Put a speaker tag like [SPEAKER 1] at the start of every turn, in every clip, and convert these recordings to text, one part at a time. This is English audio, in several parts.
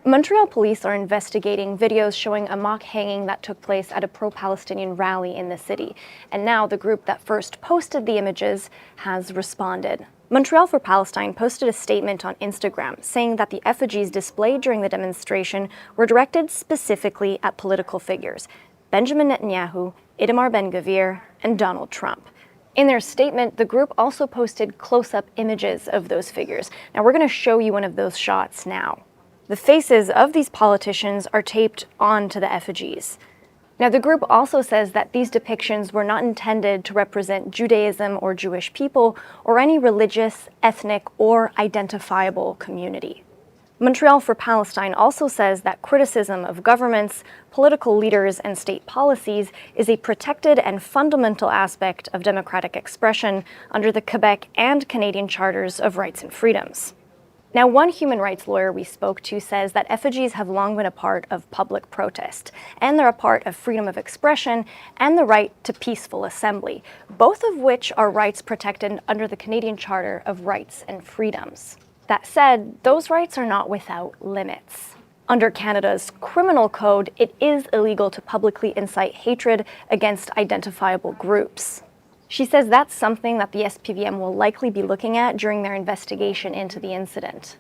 [SPEAKER 1] Montreal police are investigating videos showing a mock hanging that took place at a pro-Palestinian rally in the city. And now the group that first posted the images has responded. Montreal for Palestine posted a statement on Instagram saying that the effigies displayed during the demonstration were directed specifically at political figures: Benjamin Netanyahu, Itamar Ben-Gvir, and Donald Trump. In their statement, the group also posted close-up images of those figures. Now we're going to show you one of those shots now. The faces of these politicians are taped onto the effigies. Now, the group also says that these depictions were not intended to represent Judaism or Jewish people or any religious, ethnic, or identifiable community. Montreal for Palestine also says that criticism of governments, political leaders, and state policies is a protected and fundamental aspect of democratic expression under the Quebec and Canadian Charters of Rights and Freedoms. Now, one human rights lawyer we spoke to says that effigies have long been a part of public protest, and they're a part of freedom of expression and the right to peaceful assembly, both of which are rights protected under the Canadian Charter of Rights and Freedoms. That said, those rights are not without limits. Under Canada's criminal code, it is illegal to publicly incite hatred against identifiable groups. She says that's something that the SPVM will likely be looking at during their investigation into the incident.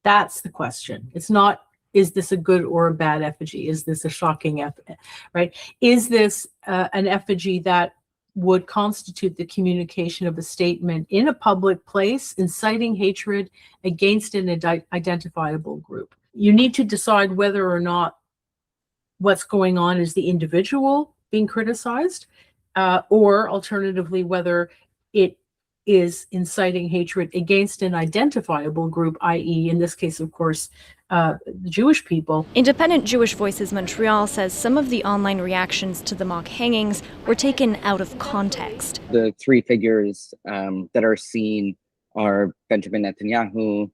[SPEAKER 2] That's the question. It's not, is this a good or a bad effigy? Is this a shocking effigy, right? Is this an effigy that would constitute the communication of a statement in a public place inciting hatred against an identifiable group? You need to decide whether or not what's going on is the individual being criticized, or alternatively, whether it is inciting hatred against an identifiable group, i.e., in this case, of course, the Jewish people.
[SPEAKER 1] Independent Jewish Voices Montreal says some of the online reactions to the mock hangings were taken out of context.
[SPEAKER 3] The three figures that are seen are Benjamin Netanyahu,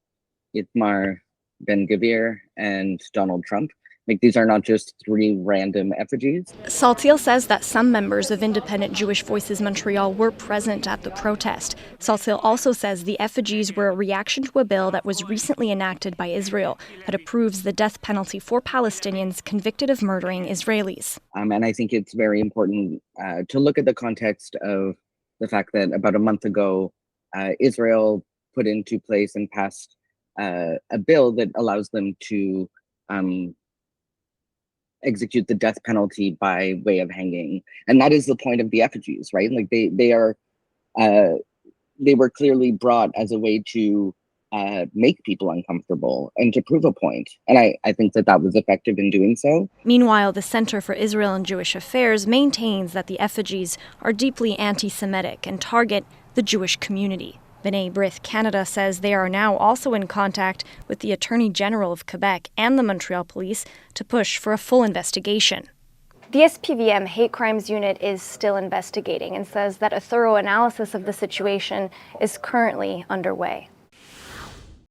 [SPEAKER 3] Itamar Ben-Gvir, and Donald Trump. Like, these are not just three random effigies.
[SPEAKER 1] Saltiel says that some members of Independent Jewish Voices Montreal were present at the protest. Saltiel also says the effigies were a reaction to a bill that was recently enacted by Israel that approves the death penalty for Palestinians convicted of murdering Israelis.
[SPEAKER 3] And I think it's very important to look at the context of the fact that about a month ago, Israel put into place and passed a bill that allows them to execute the death penalty by way of hanging, and that is the point of the effigies, right? Like they were clearly brought as a way to make people uncomfortable and to prove a point, and I think that was effective in doing so.
[SPEAKER 1] Meanwhile, the Center for Israel and Jewish Affairs maintains that the effigies are deeply anti-Semitic and target the Jewish community. B'nai B'rith Canada says they are now also in contact with the Attorney General of Quebec and the Montreal Police to push for a full investigation. The SPVM Hate Crimes Unit is still investigating and says that a thorough analysis of the situation is currently underway.